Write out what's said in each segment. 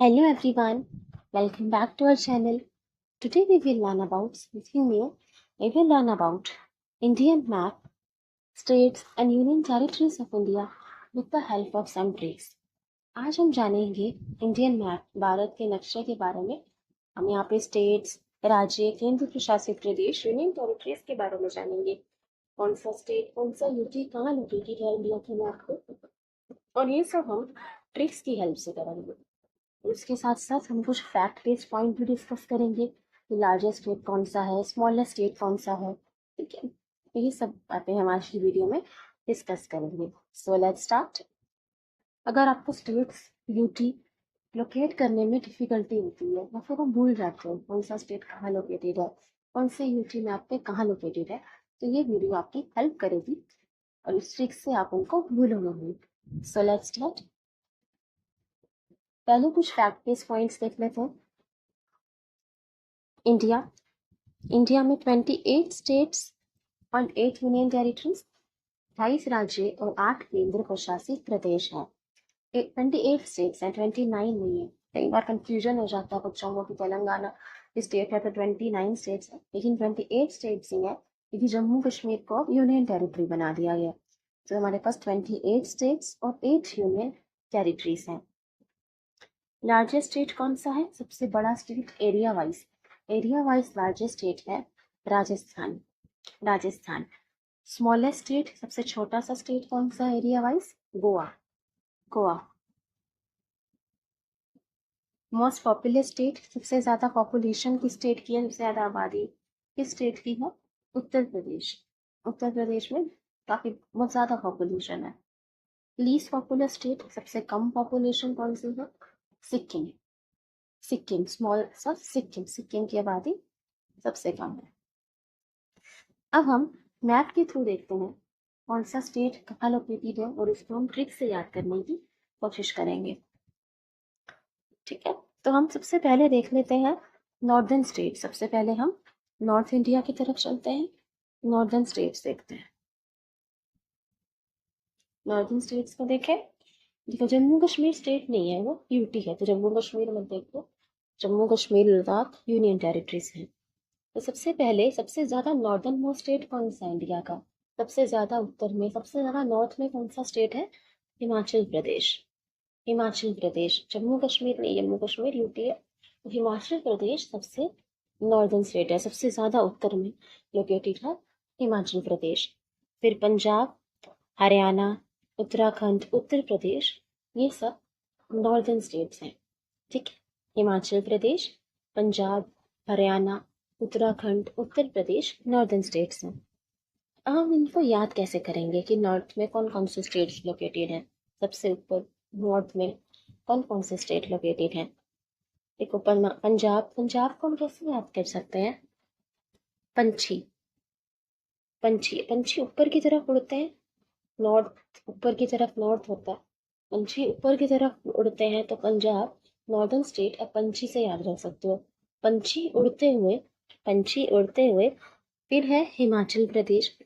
Hello everyone, welcome back to our channel. Today we will learn about something new. We will learn about Indian map, states and union territories of India with the help of some tricks. आज हम जानेंगे Indian map Bharat के नक्शे के बारे में। हम यहाँ पे स्टेट्स, राज्य, केंद्र प्रशासित प्रदेश, यूनियन टेरिटरीज के बारे में जानेंगे। कौन सा स्टेट, कौन सा यूटी कहाँ लोकेटेड है इंडिया के मैप पे, और ये सब हम ट्रिक्स की हेल्प से करेंगे। उसके साथ साथ हम कुछ फैक्ट बेस्ड पॉइंट भी डिस्कस करेंगे कि लार्जेस्ट स्टेट कौन सा है, स्मॉलेस्ट स्टेट कौन सा है। ठीक है, तो ये सब बातें हम आज की वीडियो में डिस्कस करेंगे। So let's start. अगर आपको स्टेट्स यूटी लोकेट करने में डिफिकल्टी होती है या फिर हम भूल जाते हैं कौन सा स्टेट कहाँ लोकेटेड है, कौन से यूटी मैप पे कहाँ लोकेटेड है, तो ये वीडियो आपकी हेल्प करेगी और इस ट्रिक से आप उनको भूलोगे नहीं। So let's start. पहले कुछ फैक्ट बेस्ड पॉइंट्स देख लेते हैं। इंडिया में 28 स्टेट्स और 8 यूनियन टेरिटरीज, 28 राज्य और 8 केंद्र प्रशासित प्रदेश हैं। 28 स्टेट्स हैं, 29 नहीं है। कई बार कंफ्यूजन हो जाता है बच्चों को कि तेलंगाना स्टेट है तो 29 स्टेट्स है, लेकिन 28 स्टेट्स ही है क्योंकि जम्मू कश्मीर को यूनियन टेरिटरी बना दिया गया। तो हमारे पास 28 स्टेट्स और 8 यूनियन टेरिटरीज हैं। लार्जेस्ट स्टेट कौन सा है? सबसे बड़ा state area wise largest state है राजस्थान। स्मॉलेस्ट स्टेट, सबसे छोटा सा स्टेट कौन सा area wise? Goa. Most populous state, सबसे ज्यादा पॉपुलेशन की स्टेट की है, सबसे ज्यादा आबादी किस स्टेट की है? उत्तर प्रदेश में काफी बहुत ज्यादा पॉपुलेशन है। लीस्ट पॉपुलर स्टेट, सबसे कम पॉपुलेशन कौन सी है? सिक्किम स्मॉल सा सिक्किम की आबादी सबसे कम है। अब हम मैप के थ्रू देखते हैं कौन सा स्टेट कहाँ लोकेटेड है और इसको हम ट्रिक से याद करने की कोशिश करेंगे। ठीक है, तो हम सबसे पहले देख लेते हैं नॉर्दर्न स्टेट। सबसे पहले हम नॉर्थ इंडिया की तरफ चलते हैं, नॉर्दर्न स्टेट्स देखते हैं। नॉर्दर्न स्टेट्स को देखें, देखो जम्मू कश्मीर स्टेट नहीं है, वो यूटी है, तो जम्मू कश्मीर मत देखो। जम्मू कश्मीर लद्दाख यूनियन टेरिटरीज है। तो सबसे पहले सबसे ज्यादा नॉर्दर्न मोस्ट स्टेट कौन सा है इंडिया का? सबसे ज्यादा उत्तर में, सबसे ज्यादा नॉर्थ में कौन सा स्टेट है? हिमाचल प्रदेश। जम्मू कश्मीर नहीं, जम्मू कश्मीर यूटी है, तो हिमाचल प्रदेश सबसे नॉर्दर्न स्टेट है, सबसे ज्यादा उत्तर में लोकेटेड है हिमाचल प्रदेश। फिर पंजाब, हरियाणा, उत्तराखंड, उत्तर प्रदेश, ये सब नॉर्दर्न स्टेट्स हैं। ठीक है, हिमाचल प्रदेश, पंजाब, हरियाणा, उत्तराखंड, उत्तर प्रदेश नॉर्दर्न स्टेट्स हैं। अब हम इनको याद कैसे करेंगे कि नॉर्थ में कौन कौन से स्टेट्स लोकेटेड हैं? सबसे ऊपर नॉर्थ में कौन कौन से स्टेट लोकेटेड हैं? देखो पंजाब को हम कैसे याद कर सकते हैं? पंछी पंछी ऊपर की तरफ उड़ते हैं, नॉर्थ ऊपर की तरफ नॉर्थ होता है, पंछी ऊपर की तरफ उड़ते हैं, तो पंजाब नॉर्दर्न स्टेट। अब पंछी से याद रख सकते हो, पंछी उड़ते हुए। फिर है हिमाचल प्रदेश।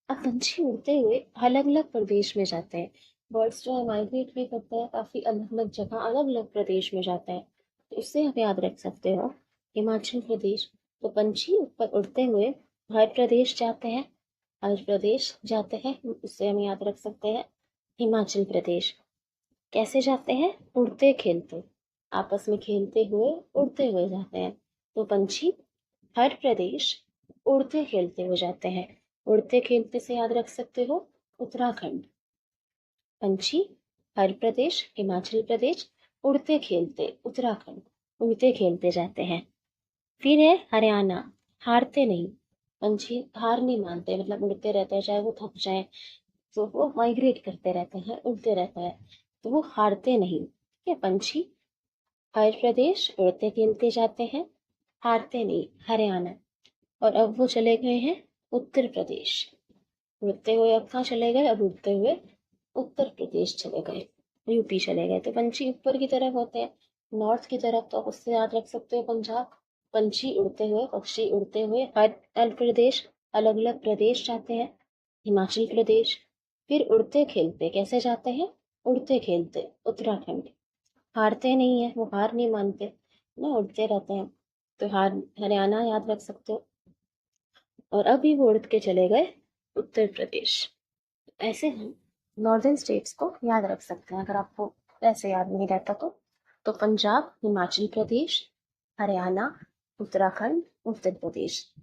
अब पंछी उड़ते हुए अलग अलग प्रदेश में जाते हैं। बर्ड्स जो है माइग्रेट भी करते हैं, काफी अलग अलग जगह अलग अलग प्रदेश में जाते हैं, तो इससे आप याद रख सकते हो हिमाचल प्रदेश। तो पंछी ऊपर उड़ते हुए हर प्रदेश जाते हैं, उससे हम याद रख सकते हैं हिमाचल प्रदेश। कैसे जाते हैं? उड़ते खेलते, आपस में खेलते हुए उड़ते हुए जाते हैं, तो पंछी हर प्रदेश उड़ते खेलते हुए जाते हैं। उड़ते खेलते से याद रख सकते हो उत्तराखंड। पंछी हर प्रदेश हिमाचल प्रदेश, उड़ते खेलते उत्तराखंड, उड़ते खेलते जाते हैं। फिर है हरियाणा, हारते नहीं, पंछी हार नहीं मानते, मतलब उड़ते रहते हैं, चाहे वो थक जाए तो वो माइग्रेट करते रहते हैं, उड़ते रहते हैं, तो वो हारते नहीं। ठीक है, पंछी हर प्रदेश उड़ते खेलते जाते हैं, हारते नहीं, हरियाणा। और अब वो चले गए हैं उत्तर प्रदेश। उड़ते हुए अब कहाँ चले गए? अब उड़ते हुए उत्तर प्रदेश चले गए, यूपी चले गए। तो पंछी ऊपर की तरफ होते हैं, नॉर्थ की तरफ, तो आप उससे याद रख सकते हो पंजाब। पक्षी उड़ते हुए हर हर प्रदेश अलग अलग प्रदेश जाते हैं, हिमाचल प्रदेश। फिर उड़ते खेलते कैसे जाते हैं? उड़ते खेलते उत्तराखंड। हारते नहीं है, वो हार नहीं मानते ना, उड़ते रहते हैं। तो हरियाणा याद रख सकते हो। और अभी वो उड़ के चले गए उत्तर प्रदेश। ऐसे हम नॉर्दर्न स्टेट्स को याद रख सकते हैं, अगर आपको ऐसे याद नहीं रहता तो पंजाब, हिमाचल प्रदेश, हरियाणा, उत्तराखंड, उत्तर प्रदेश।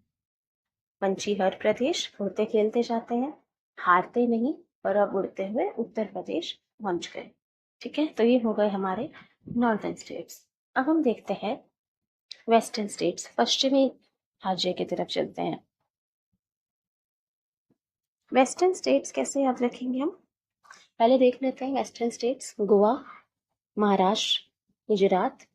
पंछी हर प्रदेश उड़ते खेलते जाते हैं, हारते नहीं, और अब उड़ते हुए उत्तर प्रदेश पहुंच गए। ठीक है, तो ये हो गए हमारे नॉर्दर्न स्टेट्स। अब हम देखते हैं वेस्टर्न स्टेट्स, पश्चिमी राज्य की तरफ चलते हैं। वेस्टर्न स्टेट्स कैसे याद रखेंगे हम, पहले देख लेते हैं वेस्टर्न स्टेट्स। गोवा, महाराष्ट्र, गुजरात,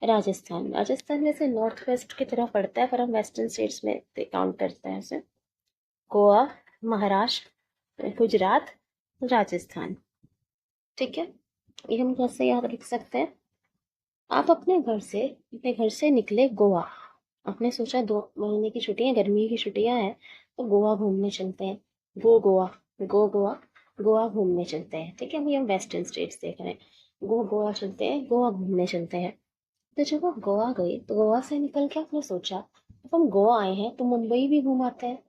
राजस्थान। राजस्थान वैसे नॉर्थ वेस्ट की तरफ पड़ता है, पर हम वेस्टर्न स्टेट्स में काउंट करते हैं उसे। गोवा, महाराष्ट्र, गुजरात, राजस्थान। ठीक है, ये हम कैसे याद रख सकते हैं। आप अपने घर से निकले गोवा, आपने सोचा 2 महीने की छुट्टियां, गर्मी की छुट्टियां हैं, तो गोवा घूमने चलते हैं। गोवा, गोवा, गोवा घूमने चलते हैं। ठीक है, अभी हम वेस्टर्न स्टेट्स देख रहे हैं। गोवा चलते हैं, गोवा घूमने चलते हैं। तो जब आप गोवा गए तो गोवा से निकल के आपने सोचा अब हम गोवा आए हैं तो मुंबई भी घूम आते हैं।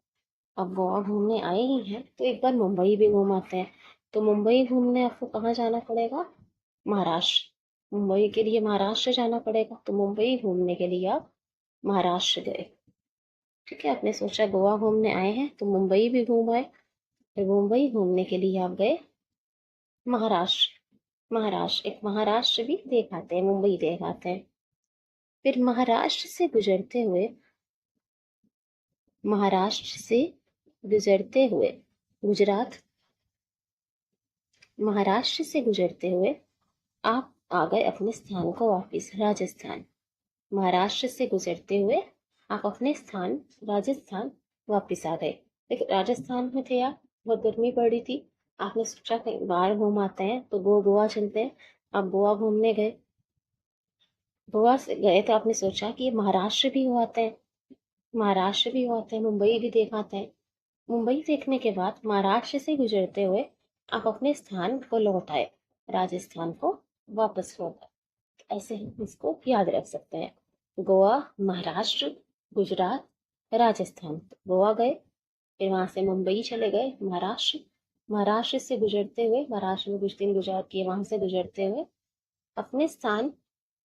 अब गोवा घूमने आए ही हैं तो एक बार मुंबई भी घूम आते हैं। तो मुंबई घूमने आपको कहाँ जाना पड़ेगा, महाराष्ट्र। मुंबई के लिए महाराष्ट्र जाना पड़ेगा, तो मुंबई घूमने के लिए आप महाराष्ट्र गए। ठीक है, आपने सोचा गोवा घूमने आए हैं तो मुंबई भी घूम आए, फिर मुंबई घूमने के लिए आप गए महाराष्ट्र। महाराष्ट्र, एक महाराष्ट्र भी देख आते हैं, मुंबई देख आते हैं। फिर महाराष्ट्र से गुजरते हुए गुजरात, महाराष्ट्र से गुजरते हुए आप आ गए अपने स्थान को वापिस, राजस्थान। महाराष्ट्र से गुजरते हुए आप अपने स्थान राजस्थान वापिस आ गए। देखो, राजस्थान में थे आप, बहुत गर्मी पड़ रही थी, आपने सोचा कहीं बाहर घूम आते हैं, तो गोवा चलते हैं। आप गोवा घूमने गए, गोवा से गए तो आपने सोचा कि ये महाराष्ट्र भी हो आते हैं, महाराष्ट्र भी हो आते हैं, मुंबई भी देख आते हैं। मुंबई देखने के बाद महाराष्ट्र से गुजरते हुए आप अपने स्थान को लौट आए, राजस्थान को वापस लौट आए। ऐसे हम इसको याद रख सकते हैं। गोवा, महाराष्ट्र, गुजरात, राजस्थान। गोवा गए, फिर वहां से मुंबई चले गए, महाराष्ट्र। महाराष्ट्र से गुजरते हुए, महाराष्ट्र में कुछ दिन गुजार किए, वहां से गुजरते हुए अपने स्थान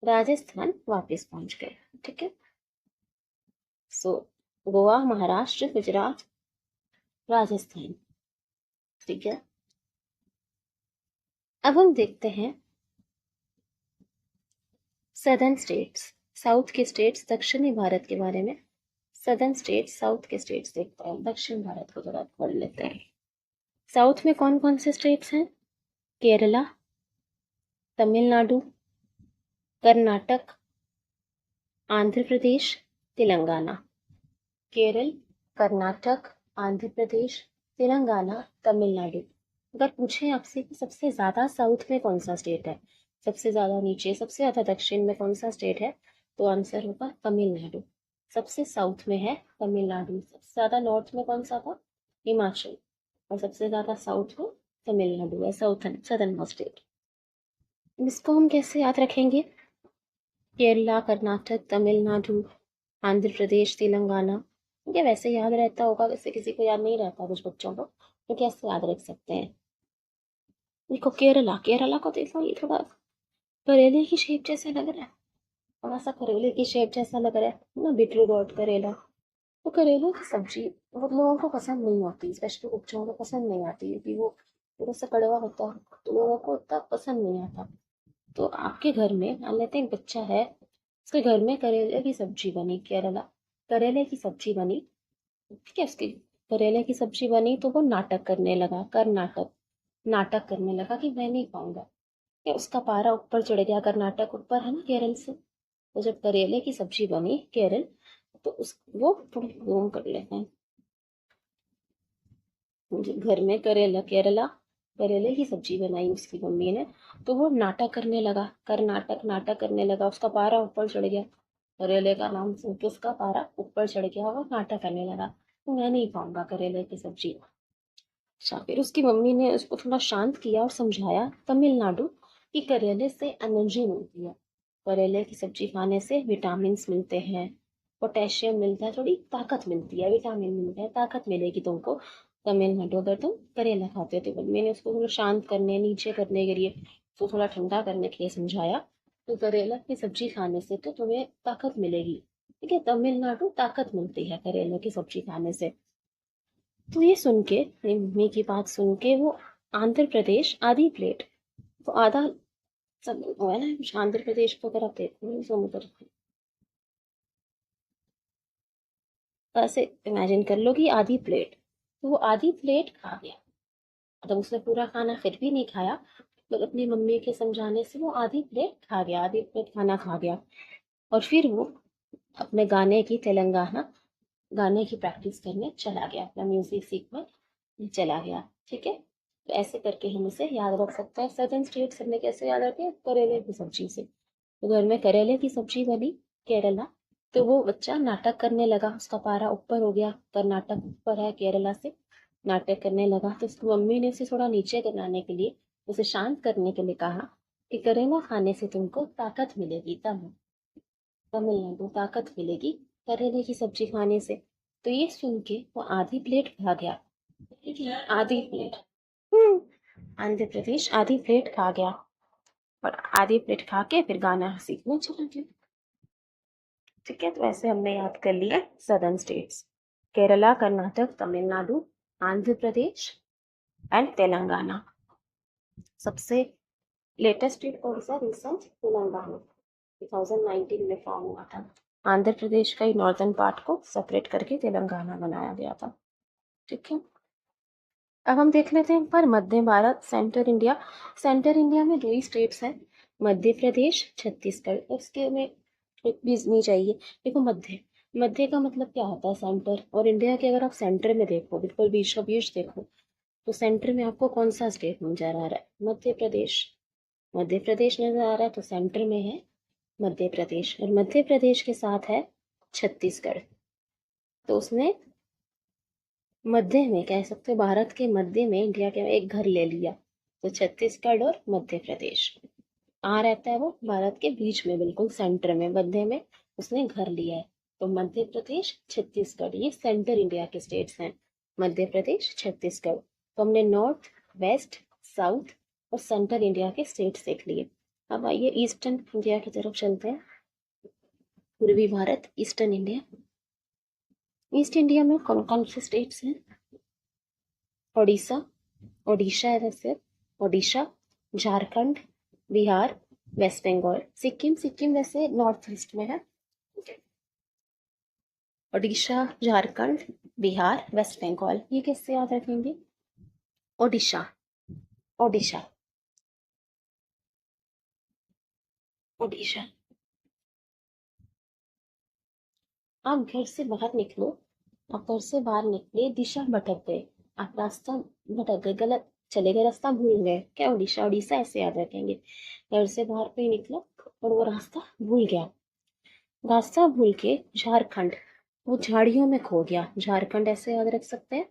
राजस्थान वापस पहुंच गए। ठीक है, सो गोवा, महाराष्ट्र, गुजरात, राजस्थान। ठीक है, अब हम देखते हैं सदर्न स्टेट्स, साउथ के स्टेट्स, दक्षिणी भारत के बारे में। सदर्न स्टेट्स, साउथ के स्टेट्स देखते हैं, दक्षिण भारत को जरा पढ़ लेते हैं। साउथ में कौन कौन से स्टेट्स हैं, केरला, तमिलनाडु, कर्नाटक, आंध्र प्रदेश, तेलंगाना। केरल, कर्नाटक, आंध्र प्रदेश, तेलंगाना, तमिलनाडु। अगर पूछें आपसे कि सबसे ज़्यादा साउथ में कौन सा स्टेट है, सबसे ज़्यादा नीचे, सबसे ज़्यादा दक्षिण में कौन सा स्टेट है, तो आंसर होगा तमिलनाडु। सबसे साउथ में है तमिलनाडु। सबसे ज़्यादा नॉर्थ में कौन सा था, हिमाचल। और सबसे ज़्यादा साउथ में तमिलनाडु है, साउथर्न सदर्न मोस्ट स्टेट। इसको हम कैसे याद रखेंगे, केरला, कर्नाटक, तमिलनाडु, आंध्र प्रदेश, तेलंगाना। ये वैसे याद रहता होगा, वैसे किसी को याद नहीं रहता, कुछ बच्चों को, तो कैसे याद रख सकते हैं। देखो केरला, केरला को देखो, ये थोड़ा करेले की शेप जैसा लग रहा है, थोड़ा सा करेले की शेप जैसा लग रहा है ना, बीटरूट करेला। तो करेले की सब्जी बहुत लोगों को पसंद नहीं होती, स्पेशली बच्चों को पसंद नहीं आती, क्योंकि वो थोड़ा सा कड़वा होता है, तो लोगों को उतना पसंद नहीं आता। तो आपके घर में मान लेते हैं एक बच्चा है, उसके घर में करेले की सब्जी बनी, केरला करेले की सब्जी बनी। ठीक है, उसकी करेले की सब्जी बनी तो वो नाटक करने लगा, कर्नाटक नाटक करने लगा कि मैं नहीं खाऊंगा। कि उसका पारा ऊपर चढ़ गया, कर्नाटक ऊपर है ना केरल से। तो जब करेले की सब्जी बनी केरल, तो उस वो थोड़ा जूम कर लेते हैं। घर में केरला करेले की सब्जी बनाई उसकी मम्मी ने, तो वो नाटक करने लगा, कर्नाटक नाटक करने लगा, उसका पारा ऊपर चढ़ गया। करेले का नाम सुन के उसका पारा ऊपर चढ़ गया, वो नाटक करने लगा, तो मैं नहीं खाऊंगा करेले की सब्जी। अच्छा, फिर उसकी मम्मी ने उसको थोड़ा शांत किया और समझाया, तमिलनाडु कि करेले से एनर्जी मिलती है, करेले की सब्जी खाने से विटामिन मिलते हैं, पोटेशियम मिलता है, थोड़ी ताकत मिलती है, विटामिन मिलता है, ताकत मिलेगी तुमको तमिलनाडु अगर तुम करेला खाते हो। तो मैंने उसको थोड़ा शांत करने, नीचे करने के लिए, उसको थोड़ा ठंडा करने के लिए समझाया। तो करेला की सब्जी खाने से तो तुम्हें ताकत मिलेगी। ठीक है, तमिलनाडु ताकत मिलती है करेले की सब्जी खाने से। तो ये सुन के, मेरी मम्मी की बात सुन के, वो आंध्र प्रदेश आधी प्लेट, तो आधा सब हुआ ना, आंध्र प्रदेश को अगर आप देखो समुद्र, ऐसे इमेजिन कर लो कि आधी प्लेट, तो वो आधी प्लेट खा गया। तो उसने पूरा खाना फिर भी नहीं खाया, तो अपनी मम्मी के समझाने से वो आधी प्लेट खा गया, आधी प्लेट खाना खा गया। और फिर वो अपने गाने की, तेलंगाना गाने की प्रैक्टिस करने चला गया, अपना म्यूजिक सीखने चला गया। ठीक है, तो ऐसे करके हम इसे याद रख सकते हैं। सदर्न स्टेट्स हमने कैसे याद रखे? करेले की सब्जी से। तो घर में करेले की सब्जी बनी, केरला, तो वो बच्चा नाटक करने लगा, उसका पारा ऊपर हो गया, कर्नाटक ऊपर है केरला से, नाटक करने लगा। तो उसकी मम्मी ने उसे थोड़ा नीचे कराने के लिए, उसे शांत करने के लिए कहा कि करेला खाने से तुमको ताकत मिलेगी, तमिलनाडु ताकत मिलेगी करेले की सब्जी खाने से। तो ये सुन के वो आधी प्लेट खा गया। ठीक है, आधी प्लेट। आंध्र प्रदेश आधी प्लेट खा गया, और आधी प्लेट खा के फिर गाना सीखने चला गया। ठीक है, तो ऐसे हमने याद कर लिया southern states, Kerala, Karnataka, Tamil Nadu, Andhra Pradesh and Telangana. सबसे लेटेस्ट स्टेट कौन सा? रिसेंट तेलंगाना, 2019 में फॉर्म हुआ था। आंध्र प्रदेश का ही नॉर्दर्न पार्ट को सेपरेट करके तेलंगाना बनाया गया था। ठीक है, अब हम देख लेते हैं पर मध्य Bharat, centre India. Centre India में 2 ही स्टेट्स हैं, मध्य प्रदेश, छत्तीसगढ़। उसके में एक भी नहीं चाहिए। देखो, मध्य, मध्य का मतलब क्या होता है? सेंटर। और इंडिया के अगर आप सेंटर में देखो, बिल्कुल बीचों बीच देखो, तो सेंटर में आपको कौन सा स्टेट नजर आ रहा है? मध्य प्रदेश। मध्य प्रदेश नजर आ रहा है, तो सेंटर में है मध्य प्रदेश, और मध्य प्रदेश के साथ है छत्तीसगढ़। तो उसने मध्य में, कह सकते हो भारत के मध्य में, इंडिया के एक घर ले लिया। तो छत्तीसगढ़ और मध्य प्रदेश रहता है वो भारत के बीच में, बिल्कुल सेंटर में, मध्य में उसने घर लिया है। तो मध्य प्रदेश, छत्तीसगढ़, ये सेंटर इंडिया के स्टेट्स हैं, मध्य प्रदेश, छत्तीसगढ़। तो हमने नॉर्थ, वेस्ट, साउथ और सेंटर इंडिया के स्टेट्स देख लिए। अब आइए ईस्टर्न इंडिया की तरफ चलते हैं। पूर्वी Bharat, eastern India. East India में कौन कौन से स्टेट्स हैं? ओडिशा, ओडिशा है वैसे, ओडिशा, झारखंड, बिहार, वेस्ट बंगाल, सिक्किम। सिक्किम वैसे नॉर्थ ईस्ट में है। ओडिशा, झारखंड, बिहार, वेस्ट बंगाल, ये किससे याद रखेंगे? ओडिशा, ओडिशा, ओडिशा। आप घर से बाहर निकलो, आप घर से बाहर निकले, दिशा भटक गए, आप रास्ता भटक गए, गलत चले गए, रास्ता भूल गए, क्या? उड़ीसा, उड़ीसा ऐसे याद रखेंगे। घर से बाहर कोई निकला और वो रास्ता भूल गया, रास्ता भूल के झारखंड, वो झाड़ियों में खो गया, झारखंड ऐसे याद रख सकते हैं।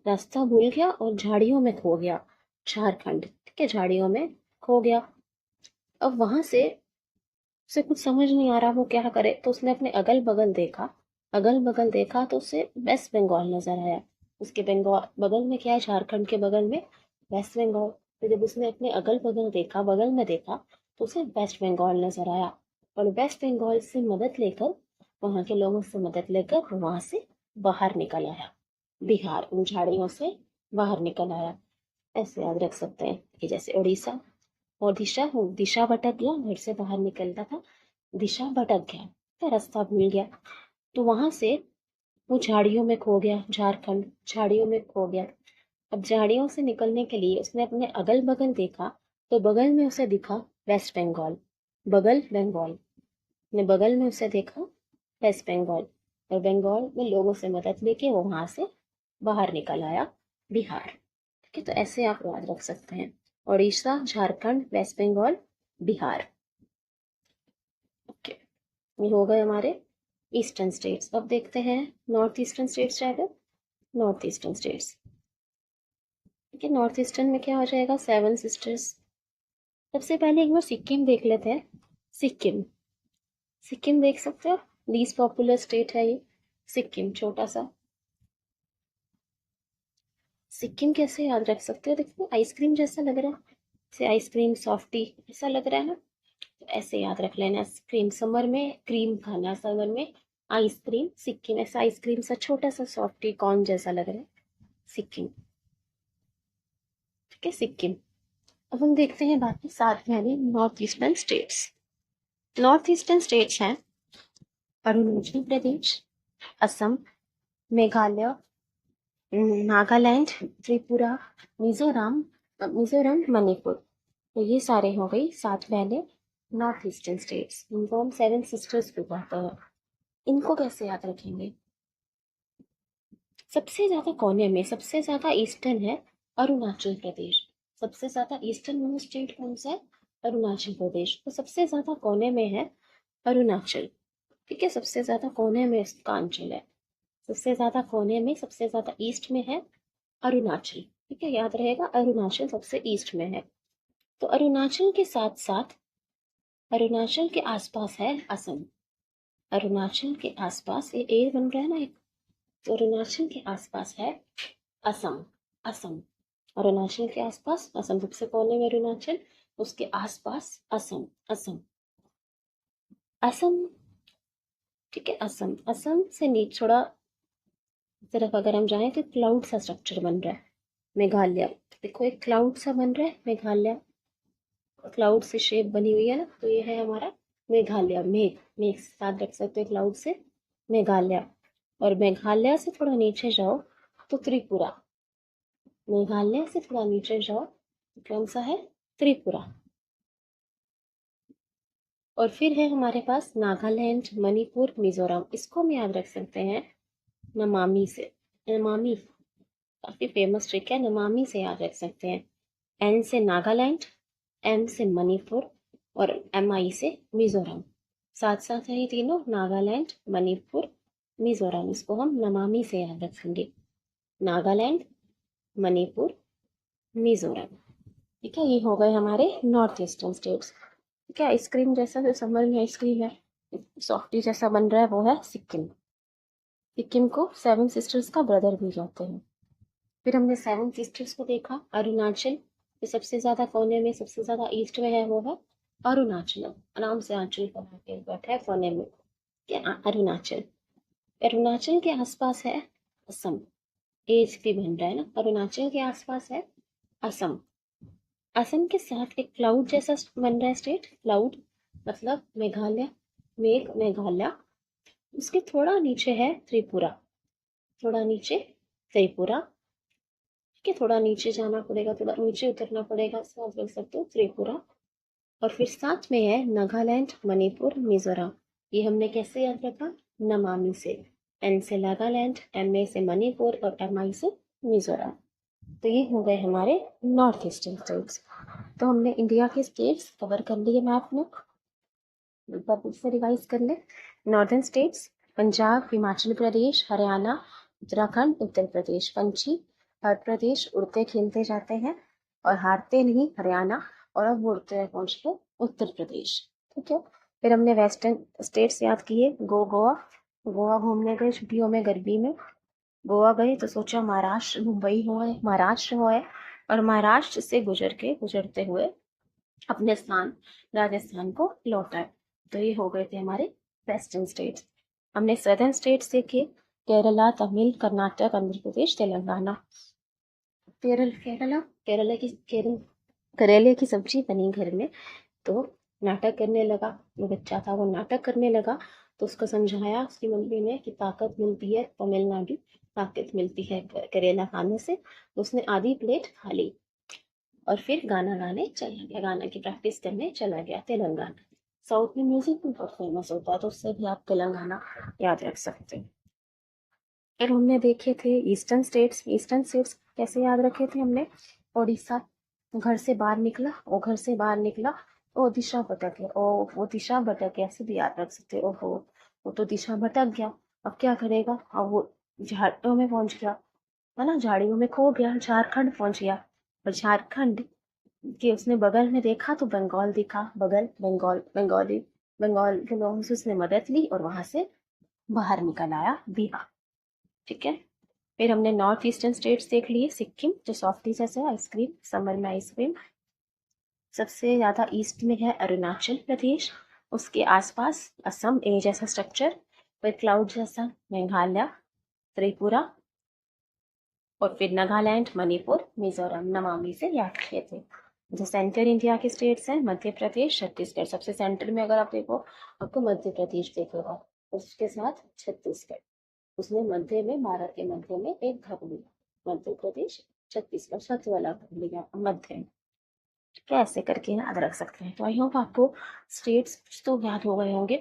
रास्ता भूल गया और झाड़ियों में खो गया, झारखंड। ठीक है, झाड़ियों में खो गया। अब वहां से उसे कुछ समझ नहीं आ रहा वो क्या करे, तो उसने अपने अगल बगल देखा, अगल बगल देखा तो उसे वेस्ट बंगाल नजर आया। उसके बंगाल बगल में क्या है? झारखंड के बगल में वेस्ट बंगाल। तो जब उसने अपने अगल बगल देखा, बगल में देखा, तो उसे वेस्ट बंगाल नजर आया, और वेस्ट बंगाल से मदद लेकर, वहां के लोगों से मदद लेकर वो वहां से बाहर निकल आया, बिहार, उन झाड़ियों से बाहर निकल आया। ऐसे याद रख सकते हैं कि जैसे उड़ीसा और दिशा, दिशा भटक गया, घर से बाहर निकलता था, दिशा भटक गया, तो रास्ता भूल गया, तो वहां से वो झाड़ियों में खो गया, झारखंड, झाड़ियों में खो गया। अब झाड़ियों से निकलने के लिए उसने अपने अगल बगल देखा, तो बगल में उसे दिखा वेस्ट बंगाल, बगल बंगाल, ने बगल में उसे देखा वेस्ट बंगाल, और बंगाल में लोगों से मदद लेके वो वहां से बाहर निकल आया, बिहार। ठीक है, तो ऐसे आप याद रख सकते हैं, उड़ीसा, झारखंड, वेस्ट बंगाल, बिहार। ओके, ये हो गए हमारे ईस्टर्न स्टेट्स। अब देखते हैं नॉर्थ ईस्टर्न स्टेट्स जाएगा, नॉर्थ ईस्टर्न स्टेट्स। ठीक है, नॉर्थ ईस्टर्न में क्या हो जाएगा? 7 सिस्टर्स, सबसे पहले एक बार सिक्किम देख लेते हैं। सिक्किम, सिक्किम देख सकते हो, लीस्ट पॉपुलर स्टेट है ये सिक्किम, छोटा सा। सिक्किम कैसे याद रख सकते हो, देखो आइसक्रीम जैसा लग रहा है, जैसे आइसक्रीम सॉफ्टी ऐसा लग रहा है ना, तो ऐसे याद रख लेना। क्रीम, समर में क्रीम खाना, समर में आइसक्रीम, सिक्किम ऐसा आइसक्रीम सा छोटा सा सॉफ्टी कॉर्न जैसा लग रहा है, सिक्किम। ठीक है, सिक्किम। अब हम देखते हैं बाकी 7 यानी north eastern states. North eastern states हैं अरुणाचल प्रदेश, असम, मेघालय, नागालैंड, त्रिपुरा, मिजोरम, मणिपुर। तो ये सारे हो गई 7 पहले नॉर्थ ईस्टर्न स्टेट्स। इनको हम 7 सिस्टर्स भी कहते हैं। इनको कैसे याद रखेंगे? सबसे ज्यादा कोने में, सबसे ज्यादा ईस्टर्न है अरुणाचल प्रदेश। सबसे ज्यादा ईस्टर्न मोस्ट स्टेट कौन सा है? अरुणाचल प्रदेश। तो सबसे ज्यादा कोने में है अरुणाचल। ठीक है, सबसे ज्यादा कोने में इसका अंचल है। सबसे ज्यादा कोने में, सबसे ज्यादा ईस्ट में है अरुणाचल। ठीक है, याद रहेगा, अरुणाचल सबसे ईस्ट में है। तो अरुणाचल के साथ साथ अरुणाचल के आसपास है असम। अरुणाचल के आसपास ये ए बन रहा है ना एक, तो अरुणाचल के आसपास है असम। असम, अरुणाचल के आसपास असम, सबसे कोने में अरुणाचल, उसके आसपास असम। असम, असम। ठीक है, असम। असम से नीचे थोड़ा तरफ अगर हम जाएं तो क्लाउड सा स्ट्रक्चर बन रहा है मेघालय। देखो एक क्लाउड सा बन रहा है मेघालय, क्लाउड से शेप बनी हुई है ना, तो ये है हमारा मेघालय। मेघ, मेघ साथ रख सकते हैं क्लाउड से, मेघालय। और मेघालय से थोड़ा नीचे जाओ तो त्रिपुरा। मेघालय से थोड़ा नीचे जाओ तो कौन सा है? त्रिपुरा। और फिर है हमारे पास नागालैंड, मणिपुर, मिजोरम। इसको हम याद रख सकते हैं नमामि से। नमामि काफी फेमस ट्रिक है, नमामि से याद रख सकते हैं। एन से नागालैंड, एम से मणिपुर और एम आई से मिजोरम। साथ साथ है ये तीनों, नागालैंड, मणिपुर, मिजोरम। इसको हम नमामि से याद रखेंगे, नागालैंड, मणिपुर, मिजोरम। ठीक है, ये हो गए हमारे नॉर्थ ईस्टर्न स्टेट्स। ठीक है, आइसक्रीम जैसा जो समर में आइसक्रीम है, सॉफ्टी जैसा बन रहा है, वो है सिक्किम। सिक्किम को 7 सिस्टर्स का ब्रदर भी कहते हैं। फिर हमने 7 सिस्टर्स को देखा। अरुणाचल, जो सबसे ज्यादा कोने में, सबसे ज्यादा ईस्ट में है, वो है अरुणाचल। आराम से आंचल बना के बैठा है कोने में, क्या? अरुणाचल। अरुणाचल के आसपास है असम। एज भी बन रहा है ना, अरुणाचल के आसपास है असम। असम के साथ एक क्लाउड जैसा बन रहा है स्टेट, क्लाउड मतलब मेघालय, मेघ, मेघालय। उसके थोड़ा नीचे है त्रिपुरा, थोड़ा नीचे त्रिपुरा। ठीक है, थोड़ा नीचे जाना पड़ेगा, थोड़ा नीचे उतरना पड़ेगा, समझ बोल सकते हो, त्रिपुरा। और फिर साथ में है नागालैंड, मणिपुर, मिजोरम। ये हमने कैसे याद रखा? नमामि से। एन से नागालैंड, एम ए से मणिपुर और एम आई से मिजोरम। तो ये हो गए हमारे नॉर्थ ईस्टर्न स्टेट्स। तो हमने इंडिया के स्टेट्स कवर कर लिए मैप में। एक बार फिर से रिवाइज कर ले। Northern states Punjab, Himachal Pradesh, Haryana, Uttarakhand, Uttar Pradesh. पंछी हर प्रदेश उड़ते खेलते जाते हैं और हारते नहीं, हरियाणा। और अब उड़ते हैं पहुंचते उत्तर प्रदेश। ठीक है, फिर हमने वेस्टर्न स्टेट्स याद किए। गोवा, गोवा घूमने गए छुट्टियों में, गर्मी में। गोवा गए तो सोचा महाराष्ट्र, मुंबई हुए, महाराष्ट्र हुए, और महाराष्ट्र से गुजरते हुए अपने स्थान राजस्थान को लौटा। तो ये हो गए थे हमारे वेस्टर्न स्टेट्स। हमने सदर्न स्टेट्स देखे, केरला, तमिल, कर्नाटक, आंध्र प्रदेश, तेलंगाना। करेले की सब्जी बनी घर में, तो नाटक करने लगा, जो बच्चा था वो नाटक करने लगा। तो उसको समझाया उसकी मम्मी ने कि ताकत मिलती है तमिलनाडु, ताकत मिलती है करेला खाने से। तो उसने आधी प्लेट खा ली और फिर गाना गाने चला गया, गाना की प्रैक्टिस करने चला गया तेलंगाना। साउथ में म्यूजिक भी बहुत फेमस होता है, तो उससे भी आप तेलंगाना याद रख सकते हैं। फिर हमने देखे थे ईस्टर्न स्टेट्स। ईस्टर्न स्टेट्स कैसे याद रखे थे हमने? उड़ीसा, घर से बाहर निकला, वो घर से बाहर निकला, ओ दिशा भटक गया, ओ वो दिशा भटक गया, ऐसे भी याद रख सकते हो। ओहो, वो तो दिशा भटक गया, अब क्या करेगा? अब वो झाड़ियों में पहुंच गया, है ना, झाड़ियों में खो गया, झारखंड पहुंच गया। और झारखंड कि उसने बगल में देखा तो बंगाल दिखा, बगल बंगाली, बंगाल के लोगों से उसने मदद ली और वहां से बाहर निकल आया बिहार। ठीक है, फिर हमने नॉर्थ ईस्टर्न स्टेट्स देख लिए। सिक्किम जो सॉफ्टी जैसे आइसक्रीम, समर में आइसक्रीम। सबसे ज़्यादा ईस्ट में है अरुणाचल प्रदेश, उसके आसपास असम ए जैसा स्ट्रक्चर, फिर क्लाउड जैसा मेघालय, त्रिपुरा, और फिर नागालैंड, मणिपुर, मिजोरम। नमामि से याद किए थे। जो सेंटर इंडिया के स्टेट्स हैं, मध्य प्रदेश, छत्तीसगढ़। सबसे सेंटर में अगर आप देखो, आपको मध्य प्रदेश दिखेगा, उसके साथ छत्तीसगढ़। उसने मध्य में, भारत के मध्य में एक भाग लिया, मध्य प्रदेश, छत्तीसगढ़, साथ वाला भाग लिया मध्य में। कैसे करके याद रख सकते हैं? तो आई होप आपको स्टेट्स तो याद हो गए होंगे।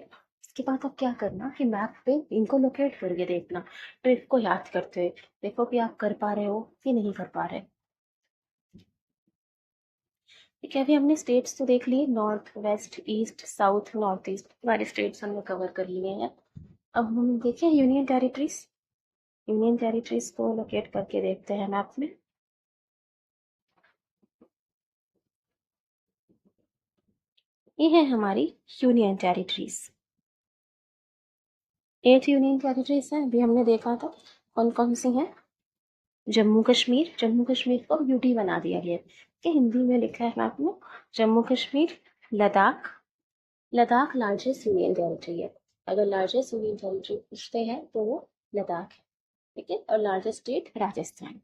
इसके बाद अब क्या करना कि मैप पे इनको लोकेट करके देखना, ट्रिप को याद करते हुए देखो कि आप कर पा रहे हो कि नहीं कर पा रहे। ठीक है, अभी हमने स्टेट्स तो देख लिए, north, west, east, south, north east, हमारे स्टेट्स हमने कवर कर लिए हैं। अब हम देखें यूनियन टेरिटरीज। यूनियन टेरिटरीज को लोकेट करके देखते हैं मैप में। ये है हमारी यूनियन टेरिटरीज। 8 यूनियन टेरिटरीज हैं, अभी हमने देखा था कौन कौन सी हैं। जम्मू कश्मीर, जम्मू कश्मीर को यूटी बना दिया गया है कि हिंदी में लिखा है मैप में Jammu Kashmir. Ladakh, Ladakh largest union territory है। अगर लार्जेस्ट यूनियन टेरिटरी पूछते हैं तो वो लद्दाख है। ठीक है, और लार्जेस्ट स्टेट राजस्थान।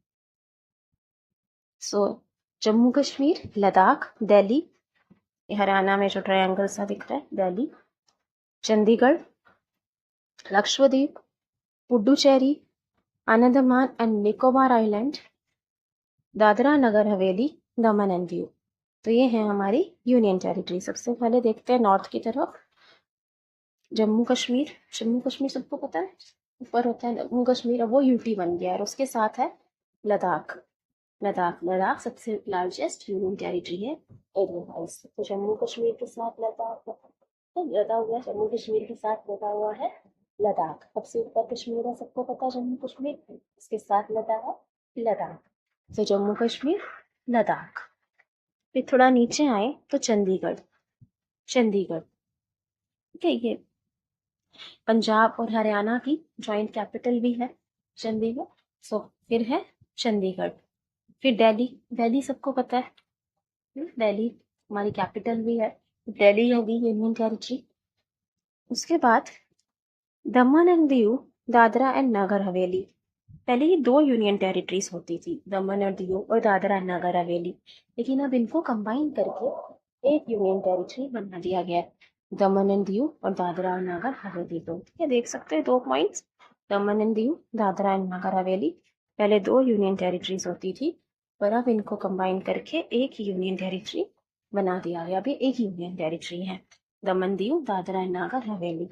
सो जम्मू कश्मीर, लद्दाख, दिल्ली, हरियाणा में जो ट्रायंगल सा दिख रहा है, Delhi, Chandigarh, Lakshadweep, Puducherry, Andaman and Nicobar island, Dadra Nagar Haveli, Daman and Diu. तो ये है हमारी यूनियन टेरिटरी। सबसे पहले देखते हैं नॉर्थ की तरफ। जम्मू कश्मीर, जम्मू कश्मीर सबको पता है, ऊपर होता है जम्मू कश्मीर, अब वो यूटी बन गया और उसके साथ है लद्दाख। लद्दाख, लद्दाख सबसे लार्जेस्ट यूनियन टेरिटरी है एरिया वाइज। तो जम्मू कश्मीर के साथ लद्दाख लगा हुआ है, जम्मू कश्मीर के साथ लगा हुआ है लद्दाख। सबसे ऊपर कश्मीर है, सबको पता है जम्मू कश्मीर, इसके साथ लगा है लद्दाख। तो जम्मू कश्मीर, लद्दाख। फिर थोड़ा नीचे आए तो चंडीगढ़, चंडीगढ़। ठीक है, ये पंजाब और हरियाणा की जॉइंट कैपिटल भी है चंडीगढ़। सो फिर है चंडीगढ़। फिर दिल्ली, दिल्ली सबको पता है, दिल्ली हमारी कैपिटल भी है, दिल्ली होगी यूनियन टेरिटरी। उसके बाद दमन एंड दीव, दादरा एंड नगर हवेली। पहले ही 2 यूनियन टेरिटरीज होती थी, दमन और दीव और दादरा एंड नगर हवेली, लेकिन अब इनको कंबाइन करके एक यूनियन टेरिटरी बना दिया गया है, दमन एंड दीव और दादरा और नगर हवेली। तो ठीक है, देख सकते हैं 2 points, Daman and Diu, Dadra and Nagar Haveli. पहले 2 यूनियन टेरिटरीज होती थी, पर अब इनको कंबाइन करके एक यूनियन टेरिटरी बना दिया गया। अभी एक यूनियन टेरिटरी है, दमन दीव, दादरा एंड नगर हवेली।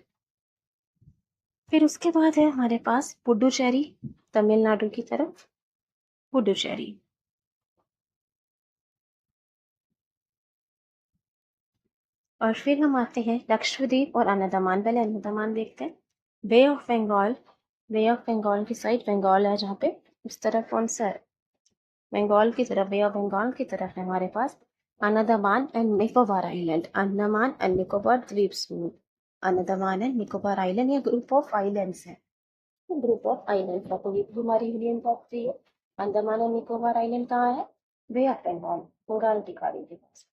फिर उसके बाद है हमारे पास पुडुचेरी, तमिलनाडु की तरफ, पुडुचेरी। और फिर हम आते हैं लक्षद्वीप और अंडमान। पहले अंडमान देखते हैं। Bay of Bengal, bay of Bengal की साइड बंगाल है जहाँ पे, उस तरफ कौन सा है, बंगाल की तरफ, बे ऑफ बंगाल की तरफ है हमारे पास Andaman and Nicobar island, Andaman and Nicobar द्वीप समूह। अंडमान एंड निकोबार आइलैंड ये ग्रुप ऑफ आइलैंड्स है, ग्रुप ऑफ आइलैंड का। तो ये हमारी यूनियन टेरिटरी है। अंडमान एंड निकोबार आइलैंड कहाँ है? बे ऑफ बंगाल, बंगाल की खाड़ी के पास।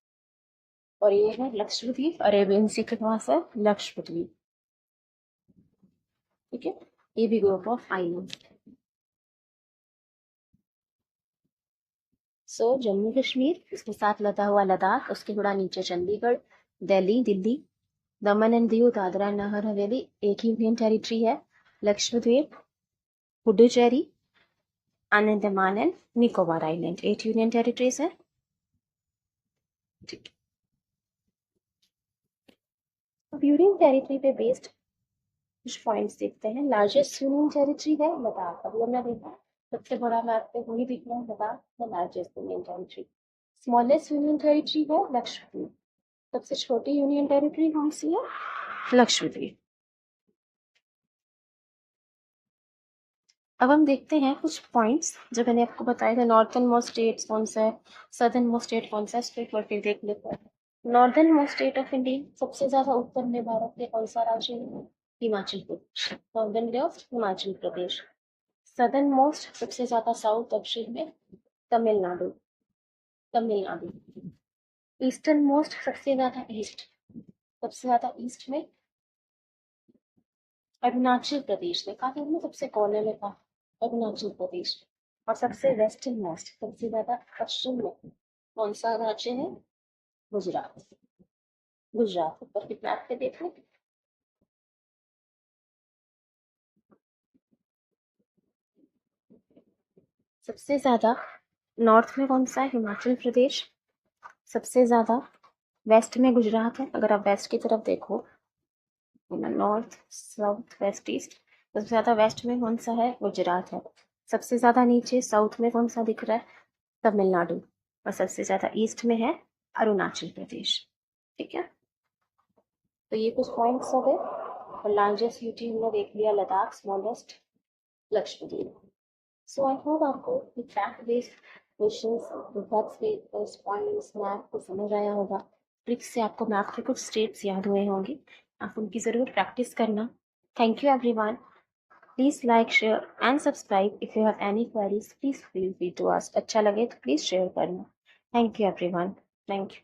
और ये है लक्षद्वीप, अरेबियन सी के पास है लक्षद्वीप। ठीक है, ये भी ग्रुप ऑफ आइलैंड। सो जम्मू कश्मीर, इसके साथ लगा हुआ लद्दाख, उसके थोड़ा नीचे चंडीगढ़, दिल्ली, दिल्ली, दमन एंड दीव, दादरा नगर हवेली एक यूनियन टेरिटरी है, Lakshadweep, Puducherry, Andaman and Nicobar island 8 union territories है। ठीक, अब यूनियन टेरिटरी पे बेस्ड कुछ पॉइंट्स देखते हैं। लार्जेस्ट यूनियन टेरिटरी है लद्दाख, अभी हमने देखा सबसे बड़ा मैप पे वही दिख रहा है Ladakh, the largest union territory. Smallest union territory है लक्षद्वीप। सबसे छोटी यूनियन टेरिटरी कौन सी है? लक्षद्वीप। अब हम देखते हैं कुछ पॉइंट्स जो मैंने आपको बताए थे। नॉर्थर्न मोस्ट स्टेट कौन सा है, सदर्न मोस्ट स्टेट कौन सा है, स्टेट और फिर देख लेते हैं। Northern most state of India, सबसे ज्यादा उत्तर में भारत के कौन सा राज्य है? Himachal Pradesh. Northern left Himachal Pradesh. Southern most, सबसे ज्यादा साउथ दक्षिण में तमिलनाडु। तमिलनाडु। ईस्टर्न मोस्ट, सबसे ज्यादा ईस्ट, सबसे ज्यादा ईस्ट में अरुणाचल प्रदेश। देखा था हमने सबसे कोने में था अरुणाचल प्रदेश। और सबसे वेस्टर्न मोस्ट, सबसे ज्यादा पश्चिम में कौन सा राज्य है? गुजरात। गुजरात ऊपर की मैप पे देख लें। सबसे ज्यादा नॉर्थ में कौन सा है? हिमाचल प्रदेश। सबसे ज्यादा वेस्ट में गुजरात है। अगर आप वेस्ट की तरफ देखो, नॉर्थ साउथ वेस्ट ईस्ट, सबसे ज्यादा वेस्ट में कौन सा है? गुजरात है। सबसे ज्यादा नीचे साउथ में कौन सा दिख रहा है? तमिलनाडु। और सबसे ज्यादा ईस्ट में है अरुणाचल प्रदेश। ठीक है, तो ये कुछ पॉइंट्स हो गए। और लार्जेस्ट यूटी हमने देख लिया Ladakh, smallest Lakshadweep. So I hope आपको fact based questions, facts based points map को समझ आया होगा। ट्रिक्स से आपको मैप के कुछ स्टेट्स याद हुए होंगे। आप उनकी ज़रूर प्रैक्टिस करना। Thank you everyone. Please like share and subscribe. If you have any queries please feel free to ask. अच्छा लगे तो प्लीज़ शेयर करना। Thank you everyone. Thank you.